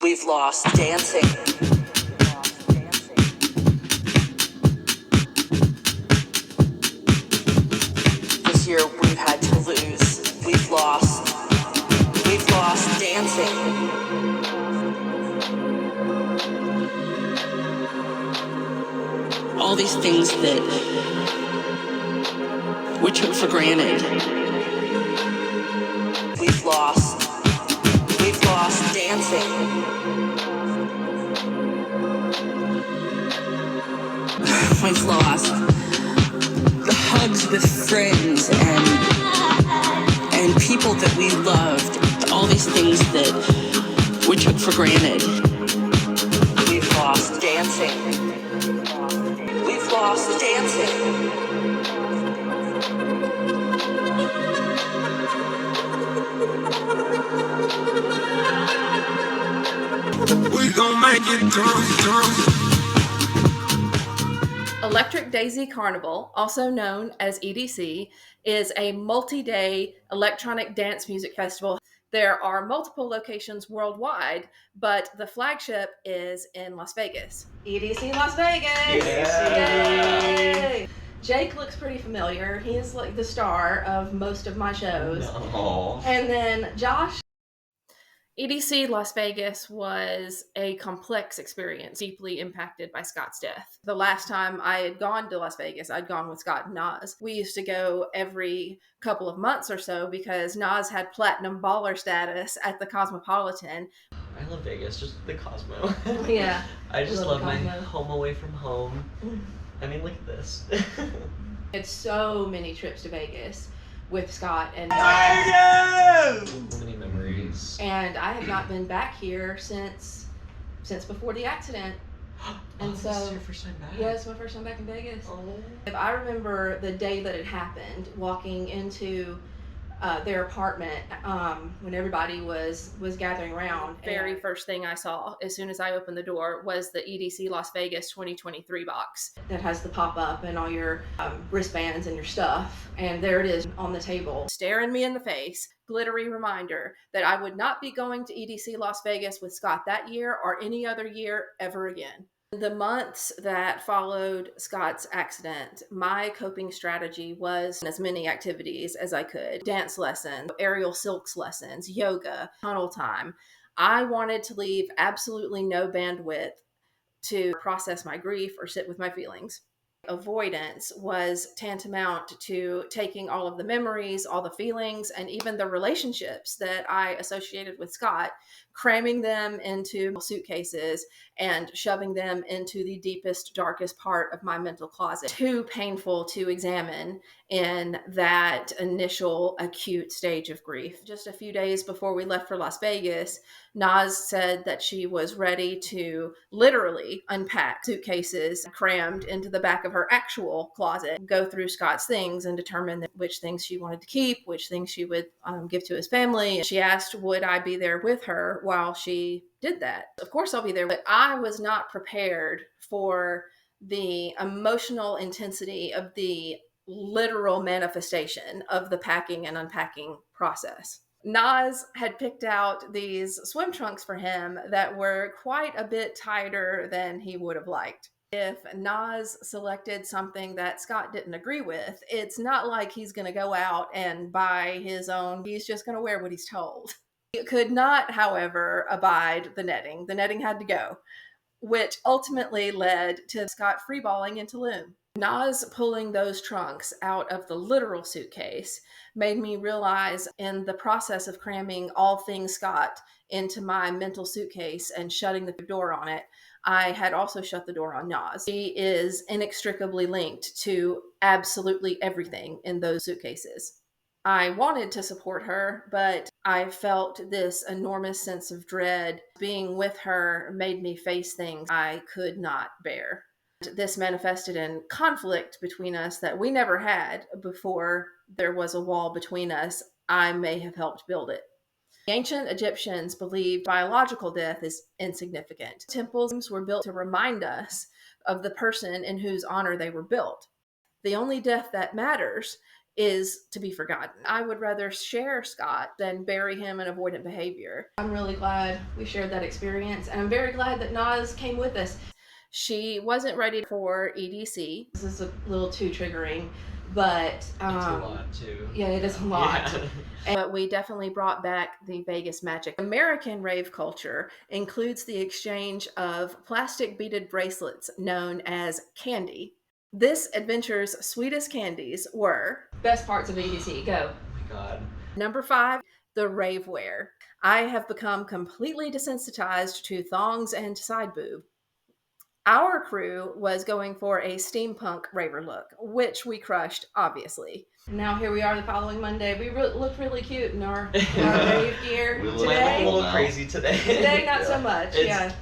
We've lost dancing. This year we've had to lose. We've lost dancing. All these things that we took for granted. We've lost dancing. We've lost the hugs with friends and people that we loved. All these things that we took for granted. We've lost dancing. We've lost dancing. We gon' make it through. Electric Daisy Carnival, also known as EDC, is a multi-day electronic dance music festival. There are multiple locations worldwide, but the flagship is in Las Vegas. EDC Las Vegas! Yay! Jake looks pretty familiar. He is like the star of most of my shows. No. And then Josh. EDC Las Vegas was a complex experience, deeply impacted by Scott's death. The last time I had gone to Las Vegas, I'd gone with Scott and Nas. We used to go every couple of months or so because Nas had platinum baller status at the Cosmopolitan. I love Vegas, just the Cosmo. Yeah. I just love my Cosmo. home away from home. I mean, look at this. It's so many trips to Vegas with Scott and So many memories. And I have not been back here since before the accident. And This so is your first time back? yeah, it's my first time back in Vegas. Oh. I remember the day that it happened, walking into their apartment when everybody was gathering around. Very first thing I saw as soon as I opened the door was the EDC Las Vegas 2023 box that has the pop-up and all your wristbands and your stuff. And there it is on the table, staring me in the face. Glittery reminder that I would not be going to EDC Las Vegas with Scott that year or any other year ever again. The months that followed Scott's accident, my coping strategy was as many activities as I could. Dance lessons, aerial silks lessons, yoga, tunnel time. I wanted to leave absolutely no bandwidth to process my grief or sit with my feelings. Avoidance was tantamount to taking all of the memories, all the feelings, and even the relationships that I associated with Scott, cramming them into suitcases and shoving them into the deepest, darkest part of my mental closet. Too painful to examine in that initial acute stage of grief. Just a few days before we left for Las Vegas, Nas said that she was ready to literally unpack suitcases crammed into the back of her actual closet, go through Scott's things and determine which things she wanted to keep, which things she would give to his family. She asked, would I be there with her while she did that? Of course I'll be there, but I was not prepared for the emotional intensity of the literal manifestation of the packing and unpacking process. Nas had picked out these swim trunks for him that were quite a bit tighter than he would have liked. If Nas selected something that Scott didn't agree with, it's not like he's going to go out and buy his own. He's just going to wear what he's told. He could not, however, abide the netting. The netting had to go, which ultimately led to Scott freeballing into Tulum. Nas pulling those trunks out of the literal suitcase made me realize, in the process of cramming all things Scott into my mental suitcase and shutting the door on it, I had also shut the door on Nas. He is inextricably linked to absolutely everything in those suitcases. I wanted to support her, but I felt this enormous sense of dread. Being with her made me face things I could not bear. This manifested in conflict between us that we never had before there was a wall between us. I may have helped build it. The ancient Egyptians believed biological death is insignificant. Temples were built to remind us of the person in whose honor they were built. The only death that matters is to be forgotten. I would rather share Scott than bury him in avoidant behavior. I'm really glad we shared that experience, and I'm very glad that Naz came with us. She wasn't ready for EDC. This is a little too triggering, but It's a lot too. yeah, it is a lot. Yeah. But we definitely brought back the Vegas magic. American rave culture includes the exchange of plastic beaded bracelets known as candy. This adventure's sweetest candies were best parts of EDC. Go. Oh my god. Number 5, the rave wear. I have become completely desensitized to thongs and side boob. Our crew was going for a steampunk raver look, which we crushed, obviously. Now here we are the following Monday. We look really cute in our rave gear. We look a little crazy today. Today, not so much. Yeah.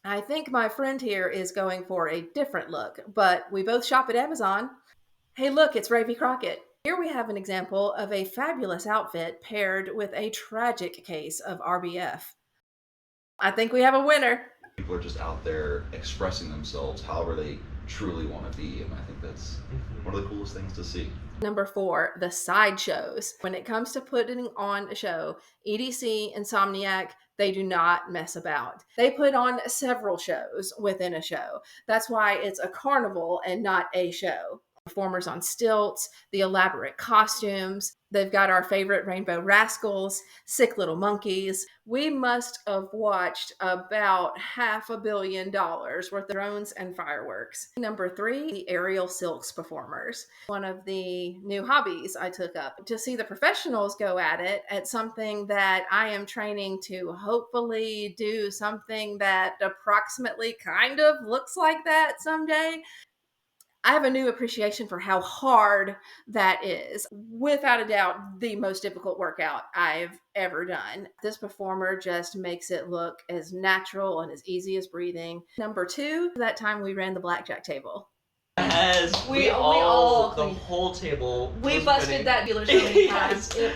I think my friend here is going for a different look, but we both shop at Amazon. Hey, look, it's Ravy Crockett. Here we have an example of a fabulous outfit paired with a tragic case of RBF. I think we have a winner. People are just out there expressing themselves however they truly want to be, and I think that's one of the coolest things to see. Number 4, the sideshows. When it comes to putting on a show, EDC, Insomniac, they do not mess about. They put on several shows within a show. That's why it's a carnival and not a show. Performers on stilts, the elaborate costumes. They've got our favorite Rainbow Rascals, Sick Little Monkeys. We must have watched about $500 million worth of drones and fireworks. Number 3, the aerial silks performers. One of the new hobbies I took up. To see the professionals go at it at something that I am training to hopefully do something that approximately kind of looks like that someday. I have a new appreciation for how hard that is. Without a doubt, the most difficult workout I've ever done. This performer just makes it look as natural and as easy as breathing. Number 2, that time we ran the blackjack table. Yes, We all the whole table. We was busted winning. that dealer so many times. Yes.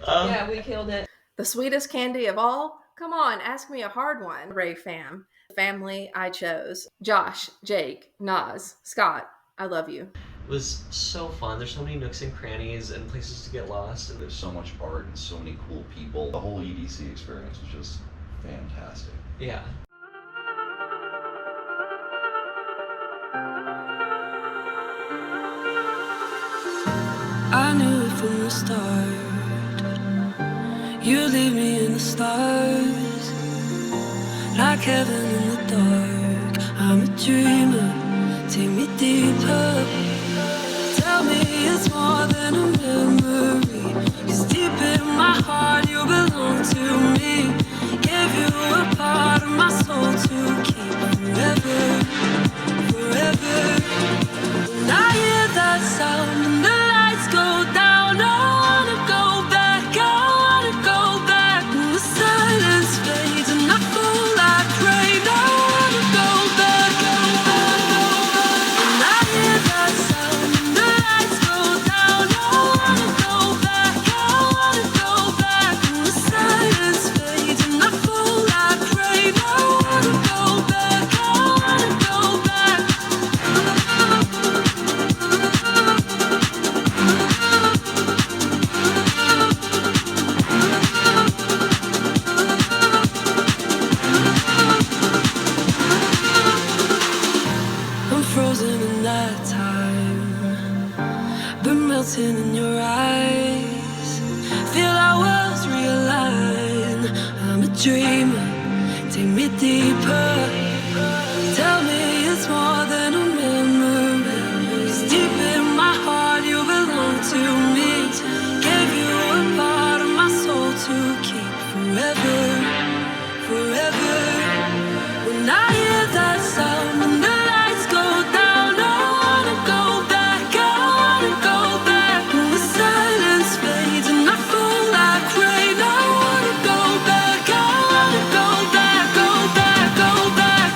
Yeah, we killed it. The sweetest candy of all? Come on, ask me a hard one. Ray fam. The family I chose. Josh, Jake, Naz, Scott. I love you. It was so fun. There's so many nooks and crannies and places to get lost. And There's so much art and so many cool people. The whole EDC experience was just fantastic. yeah. I knew it from the start. You leave me in the stars, like heaven in the dark. I'm a dreamer, take me deeper. Tell me it's more than a memory, 'cause deep in my heart you belong to me. Gave you a part of my soul to keep forever, forever. When I hear that sound and the lights go down, I wanna go back, I wanna go back. When the silence fades and I fall like rain, I wanna go back, go back, go back. When I hear that sound and the lights go down, I wanna go back, I wanna go back. When the silence fades and I fall like rain, I wanna go back, I wanna go back. I'm frozen in that time, been melting in your eyes. Feel our worlds realign. I'm a dreamer, take me deeper. Tell me it's more than a memory, 'cause deep in my heart you belong to me. Gave you a part of my soul to keep forever, forever. When I hear that sound and the lights go down, I wanna go back, I wanna go back. When the silence fades and I fall like rain, I wanna go back, I wanna go back, go back, go back.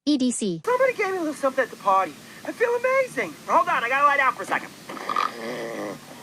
EDC. Somebody gave me a little something at the party. I feel amazing. Hold on, I gotta lie down for a second.